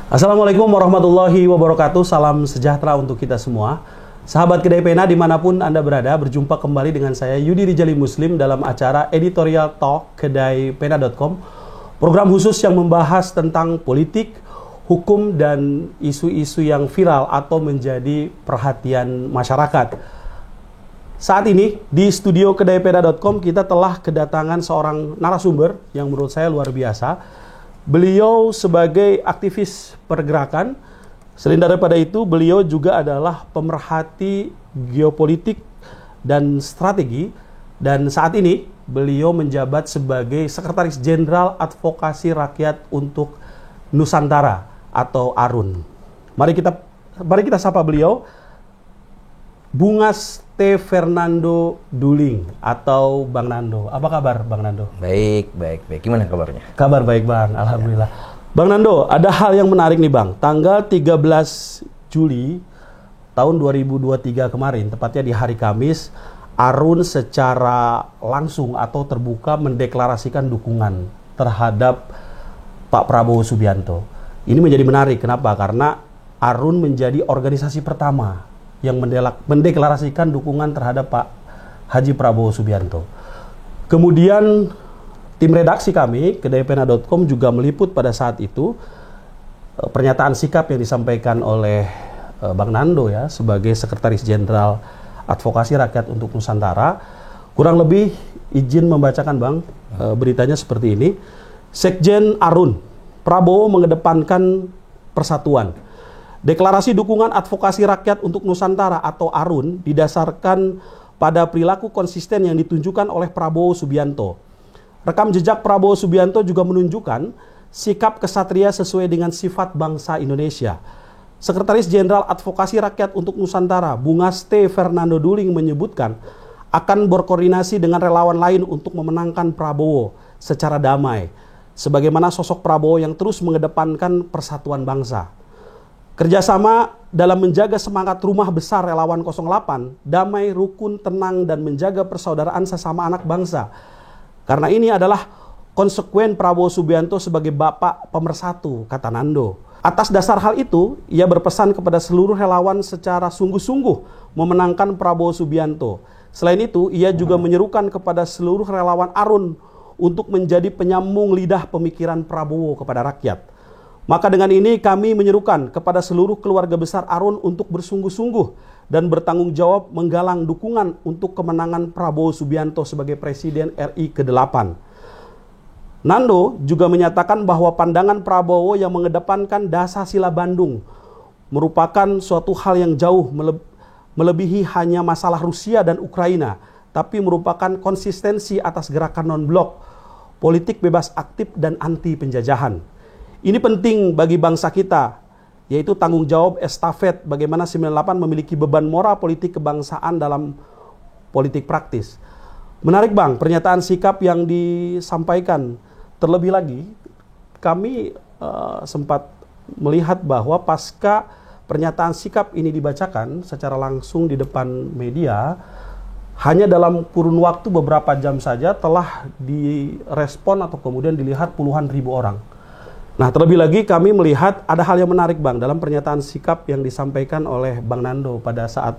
Assalamualaikum warahmatullahi wabarakatuh. Salam sejahtera untuk kita semua. Sahabat Kedai Pena dimanapun Anda berada, berjumpa kembali dengan saya Yudi Rijali Muslim dalam acara Editorial Talk kedaipena.com, program khusus yang membahas tentang politik, hukum, dan isu-isu yang viral atau menjadi perhatian masyarakat. Saat ini di studio kedaipena.com kita telah kedatangan seorang narasumber yang menurut saya luar biasa. Beliau sebagai aktivis pergerakan, selain daripada itu beliau juga adalah pemerhati geopolitik dan strategi, dan saat ini beliau menjabat sebagai Sekretaris Jenderal Advokasi Rakyat untuk Nusantara atau ARUN. Mari kita sapa beliau, Bungas T. Fernando Duling atau Bang Nando. Apa kabar Bang Nando? Baik. Gimana kabarnya? Kabar baik Bang, alhamdulillah. Bang Nando, ada hal yang menarik nih Bang. Tanggal 13 Juli tahun 2023 kemarin, tepatnya di hari Kamis, ARUN secara langsung atau terbuka mendeklarasikan dukungan terhadap Pak Prabowo Subianto. Ini menjadi menarik, kenapa? Karena ARUN menjadi organisasi pertama yang mendeklarasikan dukungan terhadap Pak Haji Prabowo Subianto. Kemudian tim redaksi kami, kedaipena.com, juga meliput pada saat itu pernyataan sikap yang disampaikan oleh Bang Nando ya sebagai Sekretaris Jenderal Advokasi Rakyat untuk Nusantara. Kurang lebih izin membacakan Bang, beritanya seperti ini. Sekjen ARUN, Prabowo mengedepankan persatuan. Deklarasi dukungan advokasi rakyat untuk Nusantara atau ARUN didasarkan pada perilaku konsisten yang ditunjukkan oleh Prabowo Subianto. Rekam jejak Prabowo Subianto juga menunjukkan sikap kesatria sesuai dengan sifat bangsa Indonesia. Sekretaris Jenderal Advokasi Rakyat untuk Nusantara, Bungas T. Fernando Duling menyebutkan akan berkoordinasi dengan relawan lain untuk memenangkan Prabowo secara damai, sebagaimana sosok Prabowo yang terus mengedepankan persatuan bangsa. Kerjasama dalam menjaga semangat rumah besar relawan 08, damai, rukun, tenang, dan menjaga persaudaraan sesama anak bangsa. Karena ini adalah konsekuen Prabowo Subianto sebagai bapak pemersatu, kata Nando. Atas dasar hal itu, ia berpesan kepada seluruh relawan secara sungguh-sungguh memenangkan Prabowo Subianto. Selain itu, ia juga menyerukan kepada seluruh relawan ARUN untuk menjadi penyambung lidah pemikiran Prabowo kepada rakyat. Maka dengan ini kami menyerukan kepada seluruh keluarga besar ARUN untuk bersungguh-sungguh dan bertanggung jawab menggalang dukungan untuk kemenangan Prabowo Subianto sebagai Presiden RI ke-8. Nando juga menyatakan bahwa pandangan Prabowo yang mengedepankan Dasar-Sila Bandung merupakan suatu hal yang jauh melebihi hanya masalah Rusia dan Ukraina, tapi merupakan konsistensi atas gerakan non-blok, politik bebas aktif dan anti penjajahan. Ini penting bagi bangsa kita, yaitu tanggung jawab estafet bagaimana 98 memiliki beban moral politik kebangsaan dalam politik praktis. Menarik Bang, pernyataan sikap yang disampaikan. Terlebih lagi, kami sempat melihat bahwa pasca pernyataan sikap ini dibacakan secara langsung di depan media, hanya dalam kurun waktu beberapa jam saja telah direspon atau kemudian dilihat puluhan ribu orang. Nah, terlebih lagi kami melihat ada hal yang menarik Bang dalam pernyataan sikap yang disampaikan oleh Bang Nando pada saat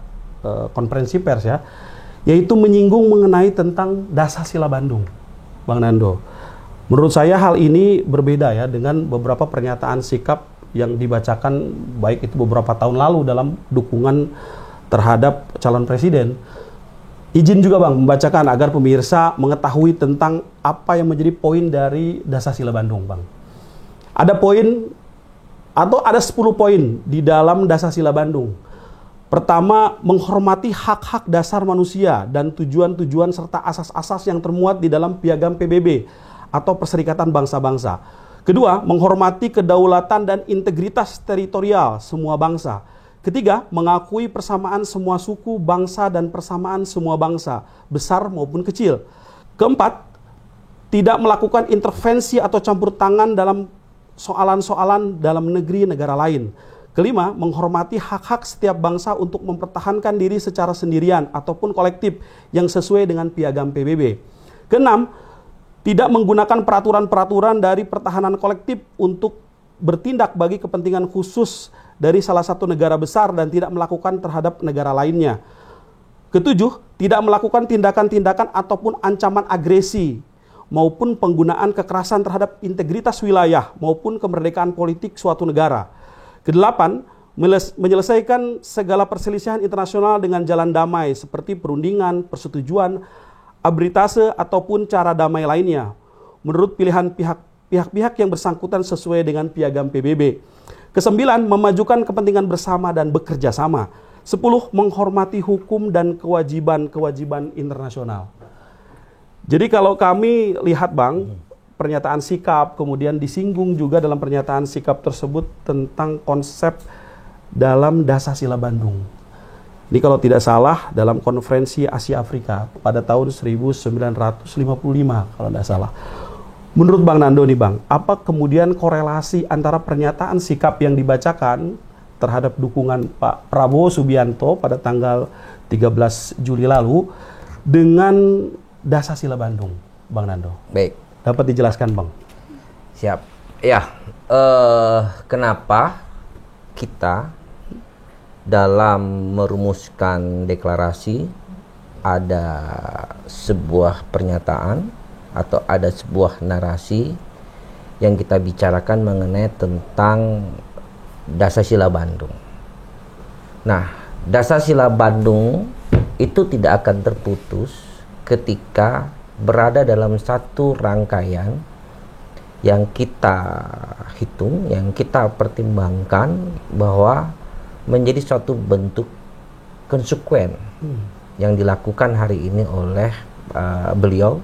konferensi pers ya, yaitu menyinggung mengenai tentang Dasar-Sila Bandung, Bang Nando. Menurut saya hal ini berbeda ya dengan beberapa pernyataan sikap yang dibacakan baik itu beberapa tahun lalu dalam dukungan terhadap calon presiden. Izin juga Bang membacakan agar pemirsa mengetahui tentang apa yang menjadi poin dari Dasar-Sila Bandung Bang. Ada poin atau ada 10 poin di dalam Dasar-Sila Bandung. Pertama, menghormati hak-hak dasar manusia dan tujuan-tujuan serta asas-asas yang termuat di dalam Piagam PBB atau Perserikatan Bangsa-Bangsa. Kedua, menghormati kedaulatan dan integritas teritorial semua bangsa. Ketiga, mengakui persamaan semua suku, bangsa, dan persamaan semua bangsa, besar maupun kecil. Keempat, tidak melakukan intervensi atau campur tangan dalam soalan-soalan dalam negeri negara lain. Kelima, menghormati hak-hak setiap bangsa untuk mempertahankan diri secara sendirian ataupun kolektif yang sesuai dengan Piagam PBB. Keenam, tidak menggunakan peraturan-peraturan dari pertahanan kolektif untuk bertindak bagi kepentingan khusus dari salah satu negara besar dan tidak melakukan terhadap negara lainnya. Ketujuh, tidak melakukan tindakan-tindakan ataupun ancaman agresi maupun penggunaan kekerasan terhadap integritas wilayah maupun kemerdekaan politik suatu negara. Kedelapan, menyelesaikan segala perselisihan internasional dengan jalan damai seperti perundingan, persetujuan, arbitrase ataupun cara damai lainnya menurut pilihan pihak-pihak yang bersangkutan sesuai dengan piagam PBB. Kesembilan, memajukan kepentingan bersama dan bekerja sama. 10, menghormati hukum dan kewajiban-kewajiban internasional. Jadi kalau kami lihat Bang, pernyataan sikap, kemudian disinggung juga dalam pernyataan sikap tersebut tentang konsep dalam Dasar-Sila Bandung. Ini kalau tidak salah dalam konferensi Asia Afrika pada tahun 1955 kalau tidak salah. Menurut Bang Nando nih Bang, apa kemudian korelasi antara pernyataan sikap yang dibacakan terhadap dukungan Pak Prabowo Subianto pada tanggal 13 Juli lalu dengan Dasar-Sila Bandung, Bang Nando? Baik. Dapat dijelaskan Bang? Siap. Ya, kenapa kita dalam merumuskan deklarasi ada sebuah pernyataan atau ada sebuah narasi yang kita bicarakan mengenai tentang Dasar-Sila Bandung. Nah, Dasar-Sila Bandung itu tidak akan terputus ketika berada dalam satu rangkaian yang kita hitung, yang kita pertimbangkan bahwa menjadi suatu bentuk konsekuen yang dilakukan hari ini oleh beliau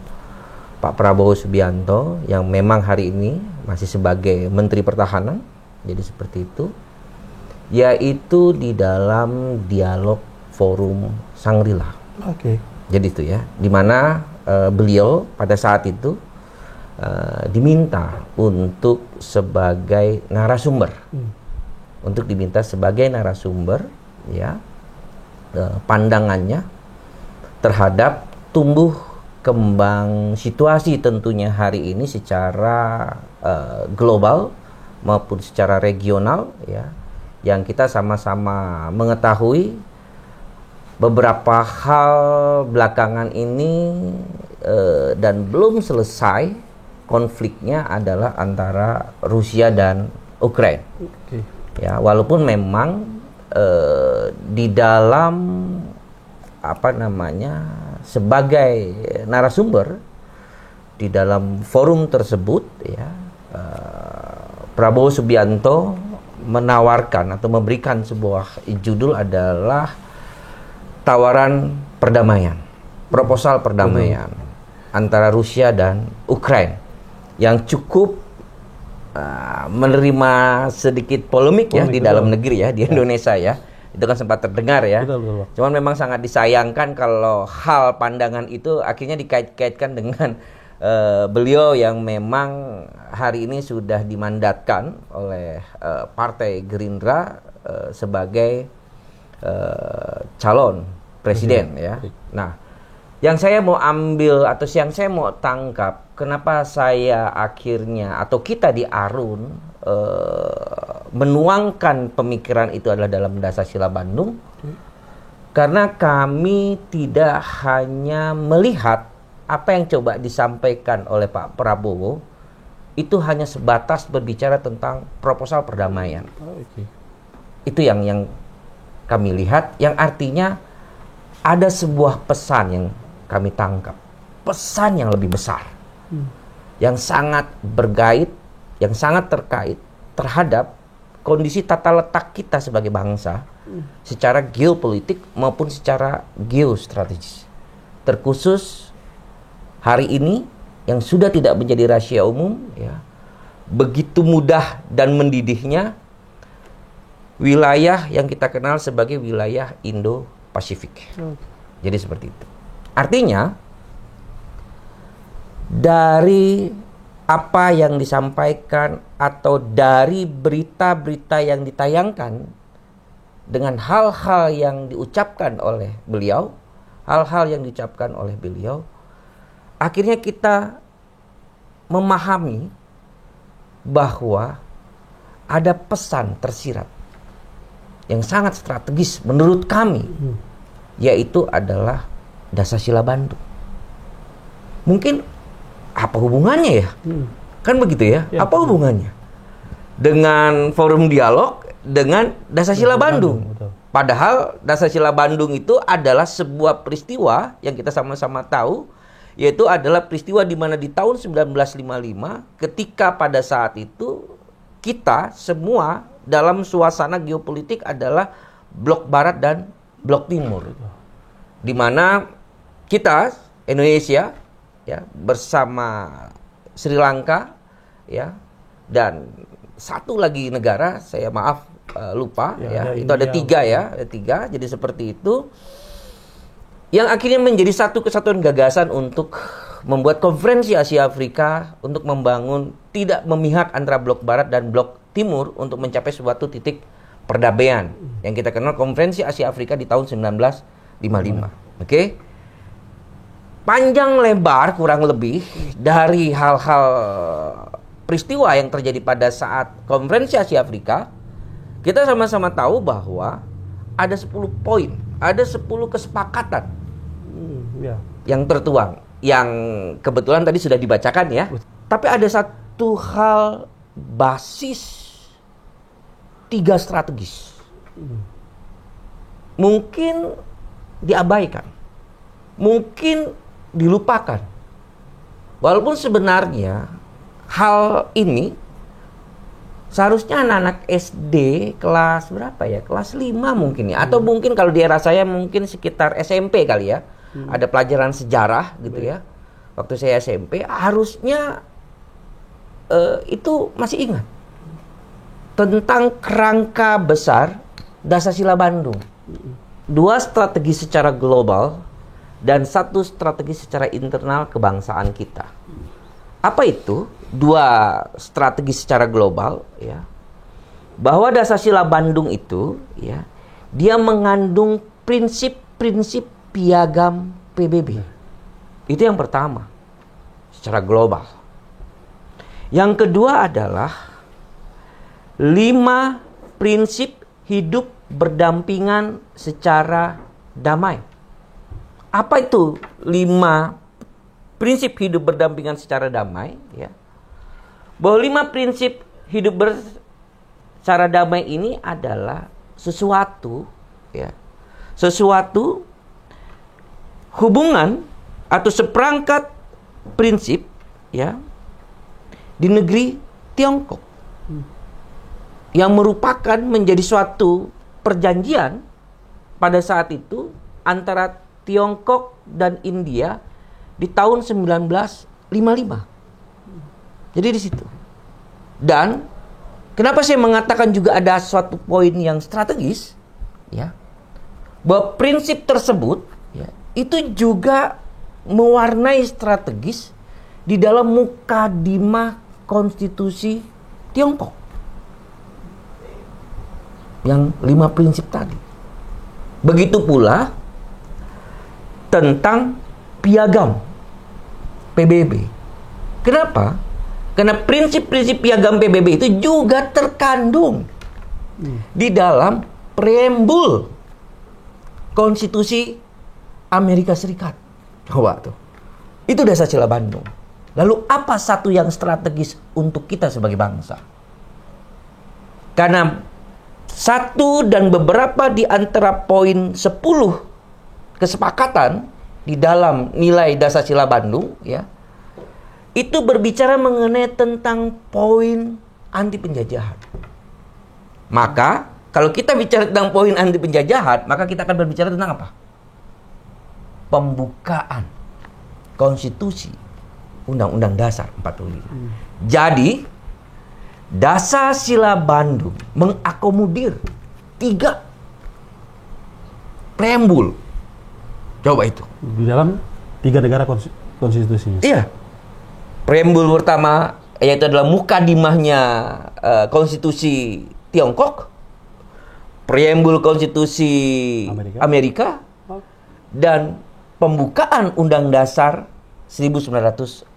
Pak Prabowo Subianto yang memang hari ini masih sebagai Menteri Pertahanan, jadi seperti itu, yaitu di dalam dialog forum Shangri-La. Oke. Jadi itu ya, di mana beliau pada saat itu diminta untuk sebagai narasumber. Untuk diminta sebagai narasumber ya pandangannya terhadap tumbuh kembang situasi tentunya hari ini secara global maupun secara regional ya, yang kita sama-sama mengetahui beberapa hal belakangan ini dan belum selesai konfliknya adalah antara Rusia dan Ukraina. Ya, walaupun memang di dalam sebagai narasumber di dalam forum tersebut ya, Prabowo Subianto menawarkan atau memberikan sebuah judul adalah tawaran perdamaian, proposal perdamaian antara Rusia dan Ukraina yang cukup menerima sedikit polemik ya di dalam negeri ya, di Indonesia ya. Itu kan sempat terdengar ya. Betul. Cuman memang sangat disayangkan kalau hal pandangan itu akhirnya dikait-kaitkan dengan beliau yang memang hari ini sudah dimandatkan oleh Partai Gerindra sebagai calon presiden ya. Nah, yang saya mau ambil atau yang saya mau tangkap, kenapa saya akhirnya atau kita di Arun menuangkan pemikiran itu adalah dalam Dasar-Sila Bandung, karena kami tidak hanya melihat apa yang coba disampaikan oleh Pak Prabowo itu hanya sebatas berbicara tentang proposal perdamaian. Itu yang kami lihat, yang artinya ada sebuah pesan yang kami tangkap, pesan yang lebih besar, yang sangat berkait, yang sangat terkait terhadap kondisi tata letak kita sebagai bangsa secara geopolitik maupun secara geostrategis. Terkhusus hari ini yang sudah tidak menjadi rahasia umum ya, begitu mudah dan mendidihnya wilayah yang kita kenal sebagai wilayah Indo-Pasifik. Jadi seperti itu. Artinya dari apa yang disampaikan atau dari berita-berita yang ditayangkan dengan hal-hal yang diucapkan oleh beliau, akhirnya kita memahami bahwa ada pesan tersirat yang sangat strategis menurut kami, yaitu adalah Dasar-Sila Bandung. Mungkin apa hubungannya ya? Kan begitu ya? Apa hubungannya dengan forum dialog dengan Dasar-Sila Bandung? Padahal Dasar-Sila Bandung itu adalah sebuah peristiwa yang kita sama-sama tahu, yaitu adalah peristiwa di mana di tahun 1955 ketika pada saat itu kita semua dalam suasana geopolitik adalah blok barat dan blok timur. Di mana kita Indonesia ya bersama Sri Lanka ya dan satu lagi negara saya lupa ya itu ada tiga ya, ada tiga, jadi seperti itu yang akhirnya menjadi satu kesatuan gagasan untuk membuat konferensi Asia Afrika untuk membangun tidak memihak antara blok barat dan blok timur untuk mencapai suatu titik perdamaian yang kita kenal konferensi Asia Afrika di tahun 1955. Oke? Panjang lebar kurang lebih dari hal-hal peristiwa yang terjadi pada saat konferensi Asia Afrika, kita sama-sama tahu bahwa ada 10 poin, ada 10 kesepakatan yang tertuang, yang kebetulan tadi sudah dibacakan ya. Tapi ada satu hal basis 3 strategis. Mungkin diabaikan, mungkin dilupakan. Walaupun sebenarnya hal ini seharusnya anak-anak SD kelas berapa ya? Kelas 5 mungkin ya. Atau mungkin kalau di era saya mungkin sekitar SMP kali ya. Ada pelajaran sejarah gitu ya. Waktu saya SMP harusnya itu masih ingat. Tentang kerangka besar Dasar-Sila Bandung. 2 strategi secara global dan 1 strategi secara internal kebangsaan kita. Apa itu? 2 strategi secara global ya. Bahwa Dasar-Sila Bandung itu ya, dia mengandung prinsip-prinsip piagam PBB. Itu yang pertama. Secara global. Yang kedua adalah 5 prinsip hidup berdampingan secara damai. Apa itu 5 prinsip hidup berdampingan secara damai ya? Bahwa 5 prinsip hidup secara damai ini adalah sesuatu ya. Sesuatu hubungan atau seperangkat prinsip ya di negeri Tiongkok yang merupakan menjadi suatu perjanjian pada saat itu antara Tiongkok dan India di tahun 1955. Jadi di situ. Dan kenapa saya mengatakan juga ada suatu poin yang strategis ya, bahwa prinsip tersebut ya, itu juga mewarnai strategis di dalam mukadimah konstitusi Tiongkok. Yang 5 prinsip tadi. Begitu pula tentang piagam PBB. Kenapa? Karena prinsip-prinsip piagam PBB itu juga terkandung di dalam preambul konstitusi Amerika Serikat. Coba tuh. Itu Dasar-Sila Bandung. Lalu apa satu yang strategis untuk kita sebagai bangsa? Karena satu dan beberapa di antara poin 10 kesepakatan di dalam nilai Dasar-Sila Bandung ya, itu berbicara mengenai tentang poin anti penjajahan. Maka kalau kita bicara tentang poin anti penjajahan, maka kita akan berbicara tentang apa? Pembukaan konstitusi Undang-Undang Dasar 45. Jadi Dasar-Sila Bandung mengakomodir 3 preambul. Coba itu. Di dalam 3 negara konstitusinya. Iya. Preambul pertama yaitu adalah mukadimahnya konstitusi Tiongkok. Preambul konstitusi Amerika. Dan pembukaan Undang Dasar 1945.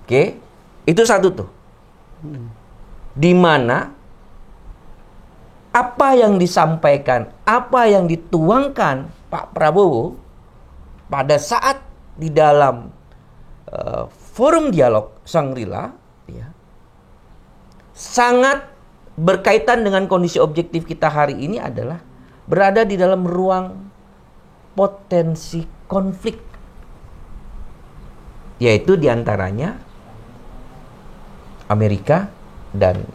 Oke, itu satu tuh. di mana apa yang disampaikan, apa yang dituangkan Pak Prabowo pada saat di dalam forum dialog Shangri-La, ya, sangat berkaitan dengan kondisi objektif kita hari ini adalah berada di dalam ruang potensi konflik, yaitu diantaranya Amerika dan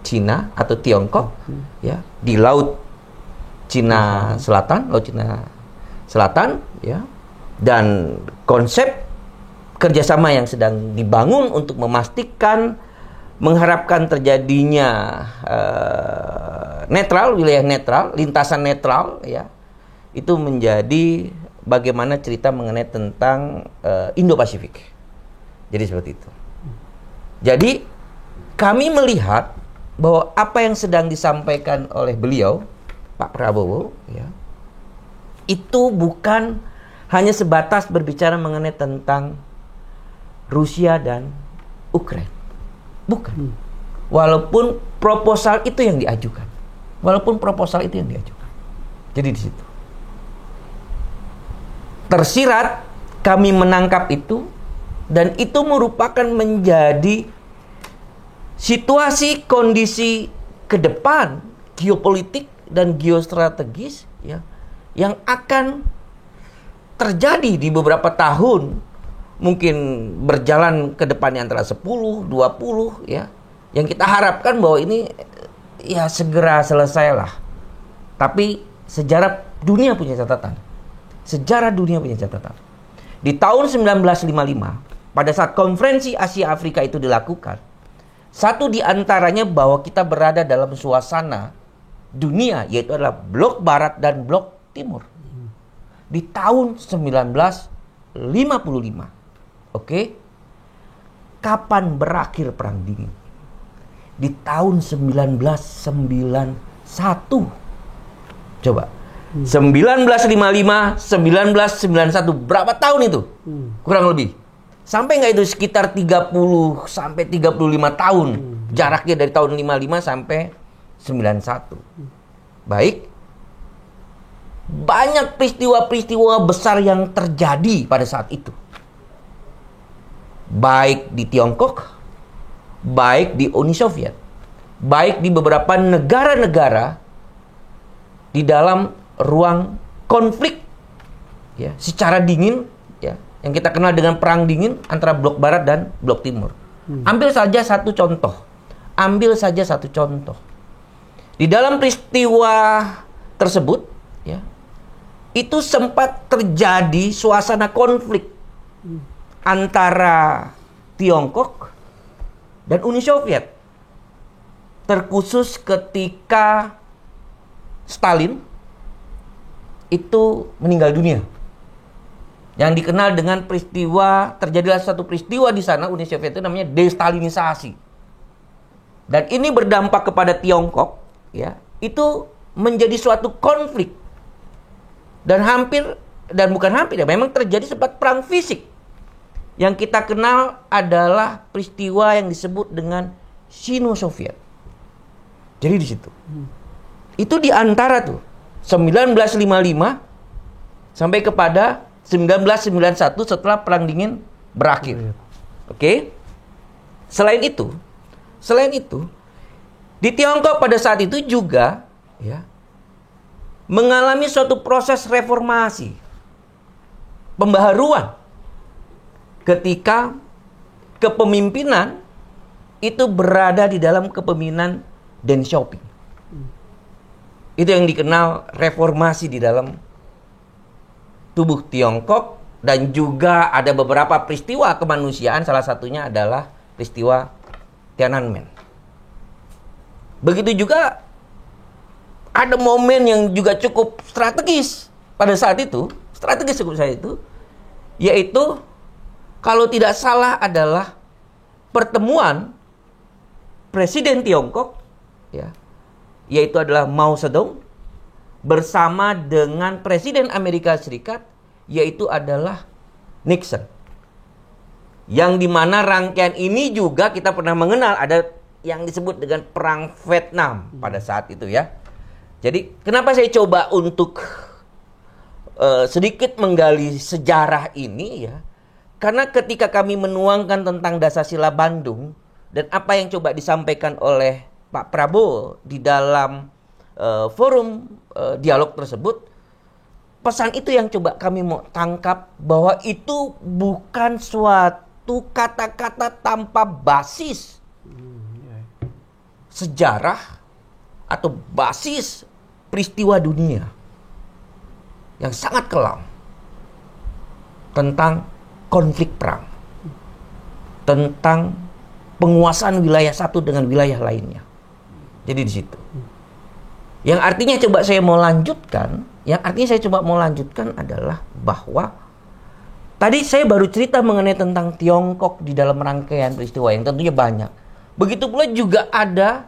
Cina atau Tiongkok, ya, di Laut Cina Selatan, ya, dan konsep kerjasama yang sedang dibangun untuk memastikan, mengharapkan terjadinya netral, wilayah netral, lintasan netral, ya, itu menjadi bagaimana cerita mengenai tentang Indo-Pasifik. Jadi seperti itu. Jadi kami melihat bahwa apa yang sedang disampaikan oleh beliau, Pak Prabowo, ya, itu bukan hanya sebatas berbicara mengenai tentang Rusia dan Ukraina. Bukan. Walaupun proposal itu yang diajukan. Jadi di situ tersirat kami menangkap itu, dan itu merupakan menjadi situasi kondisi ke depan geopolitik dan geostrategis, ya, yang akan terjadi di beberapa tahun, mungkin berjalan ke depannya antara 10, 20, ya. Yang kita harapkan bahwa ini ya segera selesailah. Tapi sejarah dunia punya catatan. Di tahun 1955, pada saat konferensi Asia Afrika itu dilakukan, satu di antaranya bahwa kita berada dalam suasana dunia, yaitu adalah blok barat dan blok timur. Di tahun 1955. Oke? Kapan berakhir perang dingin? Di tahun 1991. Coba. 1955, 1991, berapa tahun itu? Kurang lebih. Sampai nggak itu sekitar 30 sampai 35 tahun. Jaraknya dari tahun 55 sampai 91. Baik. Banyak peristiwa-peristiwa besar yang terjadi pada saat itu. Baik di Tiongkok, baik di Uni Soviet, baik di beberapa negara-negara di dalam ruang konflik, ya, secara dingin, ya, yang kita kenal dengan perang dingin antara blok barat dan blok timur. Ambil saja satu contoh. Di dalam peristiwa tersebut, ya, itu sempat terjadi suasana konflik antara Tiongkok dan Uni Soviet. Terkhusus ketika Stalin itu meninggal dunia. Yang dikenal dengan peristiwa, terjadilah satu peristiwa di sana Uni Soviet itu namanya destalinisasi. Dan ini berdampak kepada Tiongkok, ya. Itu menjadi suatu konflik. Dan bukan hampir, ya, memang terjadi sempat perang fisik. Yang kita kenal adalah peristiwa yang disebut dengan Sino-Soviet. Jadi di situ. Itu di antara tuh 1955 sampai kepada 1991 setelah perang dingin berakhir. Oke? Selain itu, di Tiongkok pada saat itu juga, ya, mengalami suatu proses reformasi, pembaharuan, ketika kepemimpinan itu berada di dalam kepemimpinan Deng Xiaoping. Itu yang dikenal reformasi di dalam tubuh Tiongkok, dan juga ada beberapa peristiwa kemanusiaan, salah satunya adalah peristiwa Tiananmen. Begitu juga ada momen yang juga cukup strategis pada saat itu, yaitu kalau tidak salah adalah pertemuan Presiden Tiongkok, ya, yaitu adalah Mao Zedong bersama dengan Presiden Amerika Serikat, yaitu adalah Nixon. Yang dimana rangkaian ini juga kita pernah mengenal, ada yang disebut dengan Perang Vietnam pada saat itu ya. Jadi kenapa saya coba untuk sedikit menggali sejarah ini ya? Karena ketika kami menuangkan tentang Dasar-Sila Bandung dan apa yang coba disampaikan oleh Pak Prabowo di dalam forum dialog tersebut, pesan itu yang coba kami mau tangkap, bahwa itu bukan suatu kata-kata tanpa basis sejarah atau basis peristiwa dunia yang sangat kelam tentang konflik perang, tentang penguasaan wilayah satu dengan wilayah lainnya. Jadi di situ. Yang artinya saya coba mau lanjutkan adalah bahwa tadi saya baru cerita mengenai tentang Tiongkok di dalam rangkaian peristiwa yang tentunya banyak. Begitu pula juga ada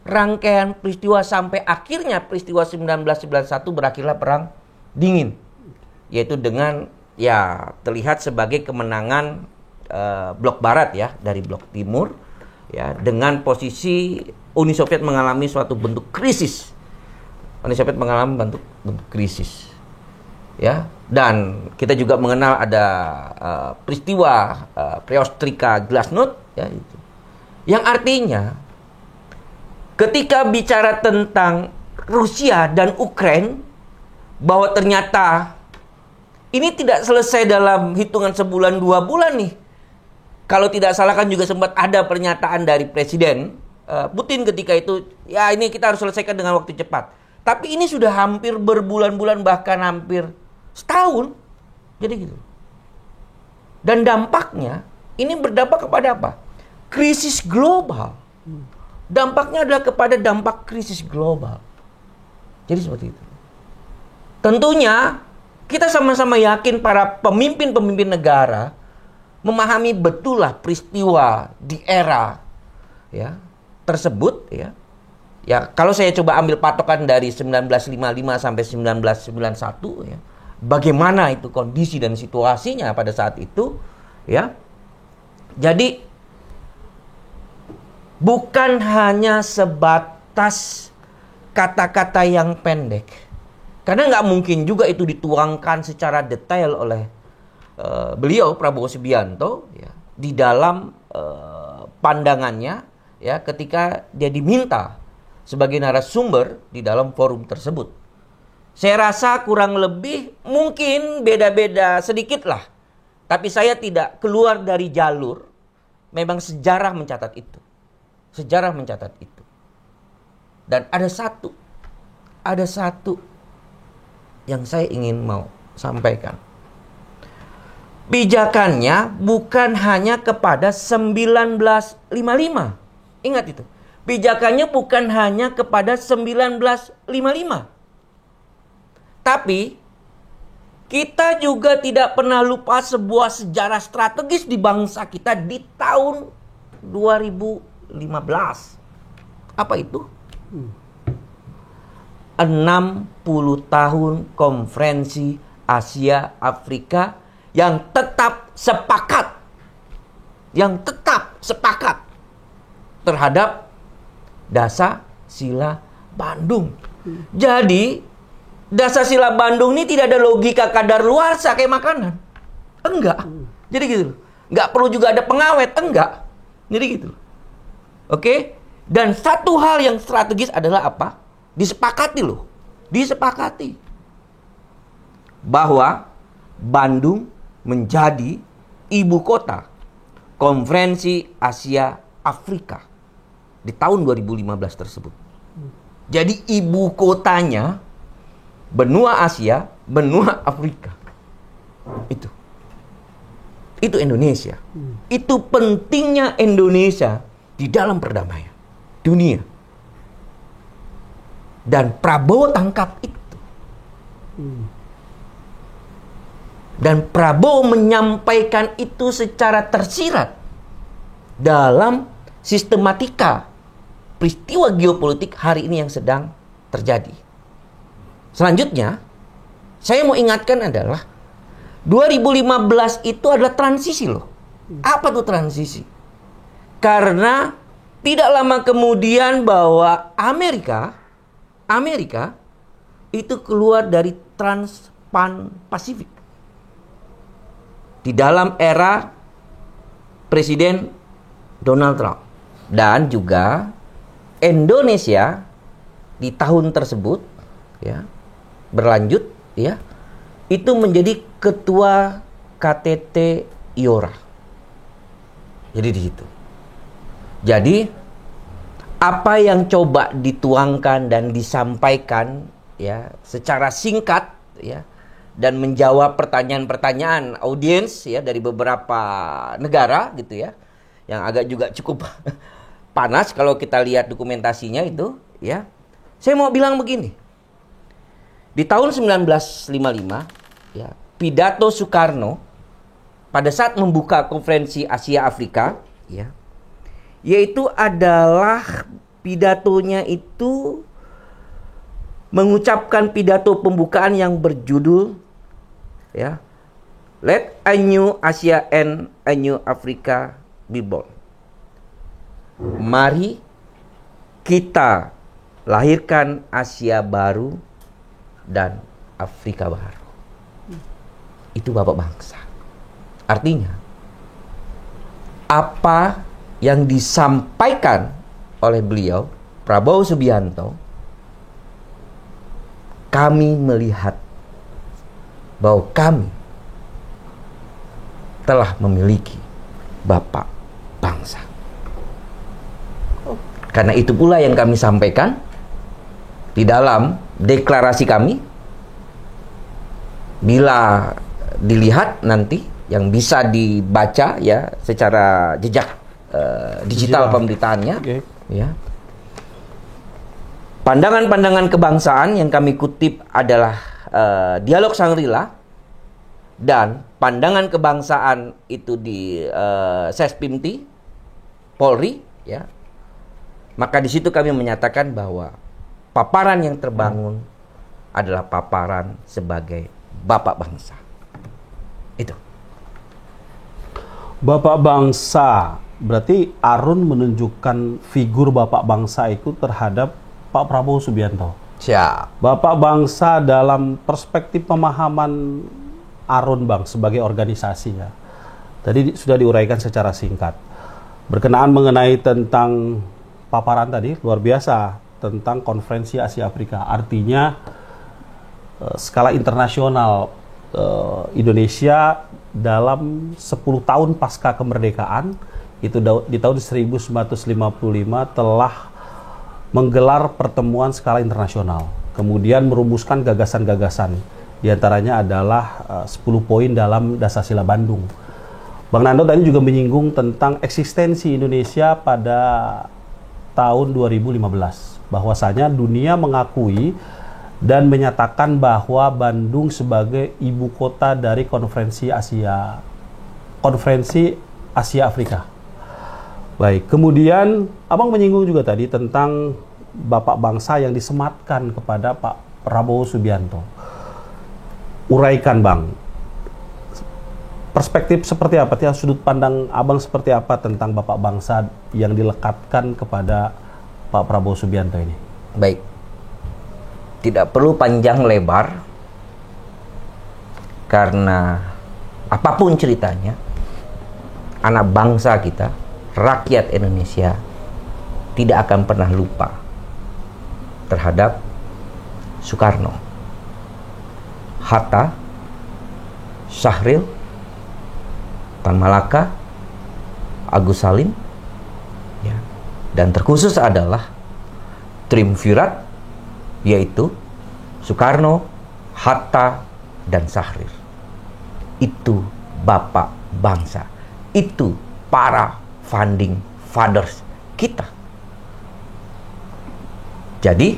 rangkaian peristiwa sampai akhirnya peristiwa 1991 berakhirlah Perang Dingin. Yaitu dengan terlihat sebagai kemenangan blok barat ya dari blok timur ya, dengan posisi Uni Soviet mengalami suatu bentuk krisis. Uni Soviet mengalami bentuk krisis. Ya, dan kita juga mengenal ada peristiwa Perestroika Glasnost ya itu. Yang artinya ketika bicara tentang Rusia dan Ukraina, bahwa ternyata ini tidak selesai dalam hitungan sebulan 2 bulan nih. Kalau tidak salah kan juga sempat ada pernyataan dari Presiden Putin ketika itu, ya ini kita harus selesaikan dengan waktu cepat. Tapi ini sudah hampir berbulan-bulan, bahkan hampir setahun. Jadi gitu. Dan dampaknya, ini berdampak kepada apa? Krisis global. Dampaknya adalah kepada dampak krisis global. Jadi seperti itu. Tentunya, kita sama-sama yakin para pemimpin-pemimpin negara memahami betul lah peristiwa di era ya tersebut ya. Ya, kalau saya coba ambil patokan dari 1955 sampai 1991 ya. Bagaimana itu kondisi dan situasinya pada saat itu ya. Jadi bukan hanya sebatas kata-kata yang pendek. Karena nggak mungkin juga itu dituangkan secara detail oleh beliau Prabowo Subianto ya, di dalam pandangannya ya ketika dia diminta sebagai narasumber di dalam forum tersebut. Saya rasa kurang lebih mungkin beda-beda sedikit lah. Tapi saya tidak keluar dari jalur. Memang sejarah mencatat itu. Sejarah mencatat itu. Dan ada satu yang saya ingin mau sampaikan. Pijakannya bukan hanya kepada 1955. Ingat itu. Pijakannya bukan hanya kepada 1955. Tapi kita juga tidak pernah lupa sebuah sejarah strategis di bangsa kita di tahun 2015. Apa itu? 60 tahun konferensi Asia Afrika yang tetap sepakat terhadap Dasar-Sila Bandung. Jadi Dasar-Sila Bandung ini tidak ada logika kadaluarsa kayak makanan. Enggak. Jadi gitu. Enggak perlu juga ada pengawet, enggak. Jadi gitu. Oke? Dan satu hal yang strategis adalah apa? Disepakati bahwa Bandung menjadi ibu kota konferensi Asia Afrika di tahun 2015 tersebut. Jadi ibu kotanya benua Asia, benua Afrika. Itu Indonesia. Itu pentingnya Indonesia di dalam perdamaian dunia. Dan Prabowo tangkap itu. Dan Prabowo menyampaikan itu secara tersirat dalam sistematika peristiwa geopolitik hari ini yang sedang terjadi. Selanjutnya, saya mau ingatkan adalah 2015 itu adalah transisi loh. Apa tuh transisi? Karena Tidak lama kemudian bahwa Amerika itu keluar dari Trans-Pasifik. Di dalam era Presiden Donald Trump. Dan juga Indonesia di tahun tersebut ya, berlanjut ya, itu menjadi ketua KTT IORA. Jadi di situ. Jadi apa yang coba dituangkan dan disampaikan ya secara singkat ya, dan menjawab pertanyaan-pertanyaan audiens ya dari beberapa negara gitu ya, yang agak juga cukup panas kalau kita lihat dokumentasinya itu ya. Saya mau bilang begini. Di tahun 1955 ya, pidato Soekarno pada saat membuka konferensi Asia Afrika ya, yaitu adalah pidatonya itu mengucapkan pidato pembukaan yang berjudul ya, Let a new Asia and a new Africa be born. Mari kita lahirkan Asia baru dan Afrika baru. Itu Bapak bangsa. Artinya apa yang disampaikan oleh beliau, Prabowo Subianto, kami melihat bahwa kami telah memiliki Bapak bangsa. Karena itu pula yang kami sampaikan di dalam deklarasi kami. Bila dilihat nanti yang bisa dibaca ya secara jejak digital pemberitaannya, ya. Pandangan-pandangan kebangsaan yang kami kutip adalah Dialog Shangri-La, dan pandangan kebangsaan itu di Sespimti Polri, ya. Maka di situ kami menyatakan bahwa paparan yang terbangun adalah paparan sebagai Bapak bangsa. Itu. Bapak bangsa, berarti Arun menunjukkan figur Bapak bangsa itu terhadap Pak Prabowo Subianto. Siap. Bapak bangsa dalam perspektif pemahaman Arun Bang sebagai organisasi ya. Tadi sudah diuraikan secara singkat. Berkenaan mengenai tentang paparan tadi luar biasa tentang konferensi Asia Afrika. Artinya skala internasional Indonesia dalam 10 tahun pasca kemerdekaan itu di tahun 1955 telah menggelar pertemuan skala internasional. Kemudian merumuskan gagasan-gagasan. Di antaranya adalah 10 poin dalam Dasar-Sila Bandung. Bang Nando tadi juga menyinggung tentang eksistensi Indonesia pada tahun 2015. Bahwasanya dunia mengakui dan menyatakan bahwa Bandung sebagai ibu kota dari konferensi Asia Afrika. Baik, kemudian Abang menyinggung juga tadi tentang Bapak bangsa yang disematkan kepada Pak Prabowo Subianto. Uraikan Bang, perspektif seperti apa, sudut pandang Abang seperti apa tentang Bapak bangsa yang dilekatkan kepada Pak Prabowo Subianto ini? Baik, tidak perlu panjang lebar, karena apapun ceritanya, anak bangsa kita, rakyat Indonesia tidak akan pernah lupa terhadap Soekarno, Hatta, Syahril, Tan Malaka, Agus Salim, ya. Dan terkhusus adalah triumvirat, yaitu Soekarno, Hatta, dan Syahril. Itu Bapak bangsa. Itu para founding fathers kita. Jadi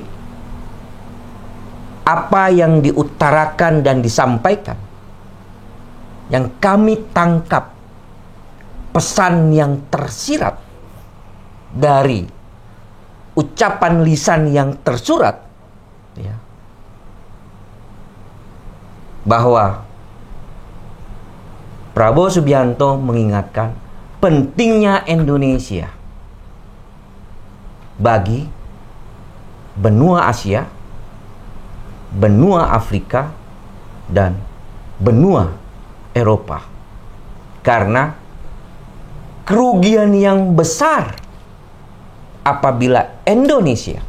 apa yang diutarakan dan disampaikan, yang kami tangkap pesan yang tersirat dari ucapan lisan yang tersurat, ya, bahwa Prabowo Subianto mengingatkan pentingnya Indonesia bagi benua Asia, benua Afrika, dan benua Eropa. Karena kerugian yang besar apabila Indonesia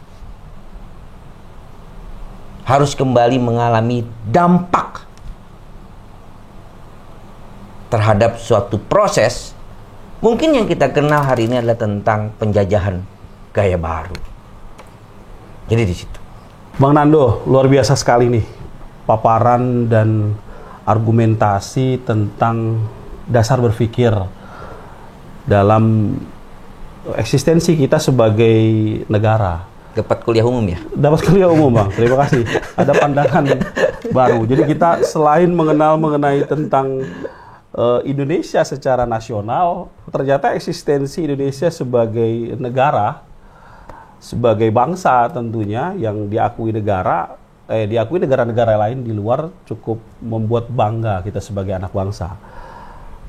harus kembali mengalami dampak terhadap suatu proses, mungkin yang kita kenal hari ini adalah tentang penjajahan gaya baru. Jadi di situ. Bang Nando, luar biasa sekali nih paparan dan argumentasi tentang dasar berpikir dalam eksistensi kita sebagai negara. Dapat kuliah umum ya? Dapat kuliah umum, Bang. Terima kasih. Ada pandangan baru. Jadi kita selain mengenai tentang Indonesia secara nasional, ternyata eksistensi Indonesia sebagai negara, sebagai bangsa tentunya yang diakui negara-negara lain di luar cukup membuat bangga kita sebagai anak bangsa.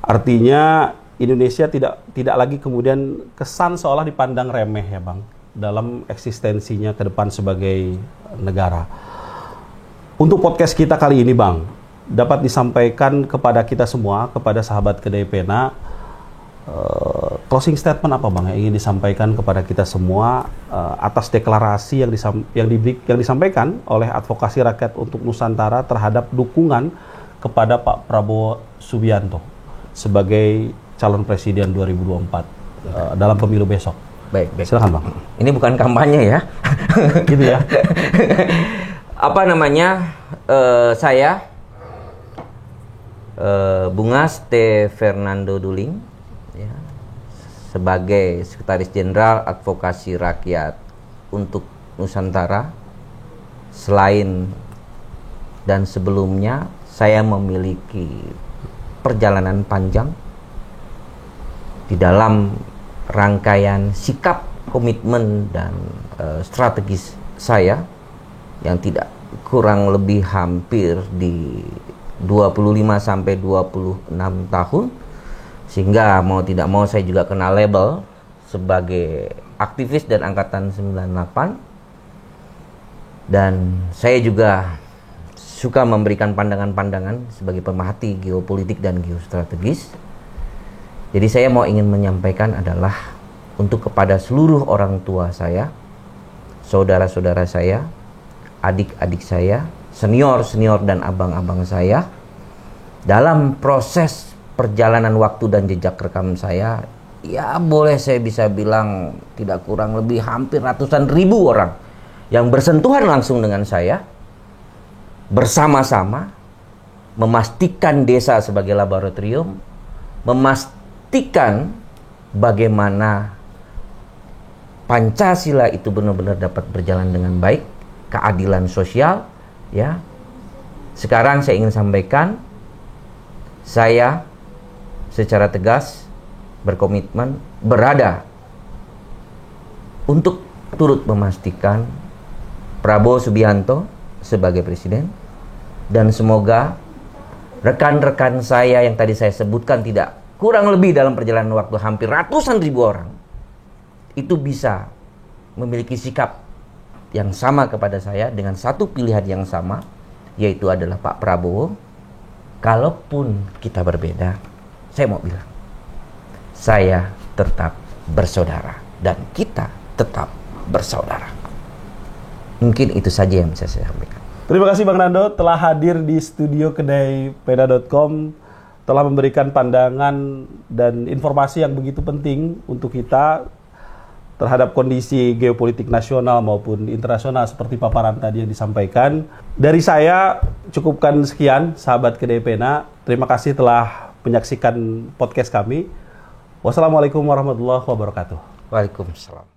Artinya Indonesia tidak lagi kemudian kesan seolah dipandang remeh ya, Bang, dalam eksistensinya ke depan sebagai negara. Untuk podcast kita kali ini, Bang, dapat disampaikan kepada kita semua, kepada sahabat Kedai Pena, closing statement apa, Bang, yang ingin disampaikan kepada kita semua atas deklarasi yang disampaikan oleh Advokasi Rakyat untuk Nusantara terhadap dukungan kepada Pak Prabowo Subianto sebagai calon presiden 2024 dalam pemilu besok. Baik. Silakan, Bang. Ini bukan kampanye ya. Gitu ya. Apa namanya? Saya Bungas T. Fernando Duling, ya, sebagai Sekretaris Jenderal Advokasi Rakyat untuk Nusantara. Selain dan sebelumnya, saya memiliki perjalanan panjang di dalam rangkaian sikap, komitmen, dan strategis saya yang tidak kurang lebih hampir di 25 sampai 26 tahun, sehingga mau tidak mau saya juga kena label sebagai aktivis dan angkatan 98, dan saya juga suka memberikan pandangan-pandangan sebagai pemerhati geopolitik dan geostrategis. Jadi saya ingin menyampaikan adalah untuk kepada seluruh orang tua saya, saudara-saudara saya, adik-adik saya, senior-senior dan abang-abang saya, dalam proses perjalanan waktu dan jejak rekam saya, ya boleh saya bisa bilang tidak kurang lebih hampir ratusan ribu orang yang bersentuhan langsung dengan saya, bersama-sama memastikan desa sebagai laboratorium, memastikan bagaimana Pancasila itu benar-benar dapat berjalan dengan baik, keadilan sosial, ya. Sekarang saya ingin sampaikan, saya secara tegas berkomitmen berada untuk turut memastikan Prabowo Subianto sebagai presiden, dan semoga rekan-rekan saya yang tadi saya sebutkan tidak kurang lebih dalam perjalanan waktu hampir ratusan ribu orang itu bisa memiliki sikap yang sama kepada saya dengan satu pilihan yang sama, yaitu adalah Pak Prabowo. Kalaupun kita berbeda, saya mau bilang, saya tetap bersaudara dan kita tetap bersaudara. Mungkin itu saja yang bisa saya sampaikan. Terima kasih Bang Nando telah hadir di studio kedaipena.com, telah memberikan pandangan dan informasi yang begitu penting untuk kita terhadap kondisi geopolitik nasional maupun internasional seperti paparan tadi yang disampaikan. Dari saya cukupkan sekian, sahabat Kedai Pena. Terima kasih telah menyaksikan podcast kami. Wassalamualaikum warahmatullahi wabarakatuh. Waalaikumsalam.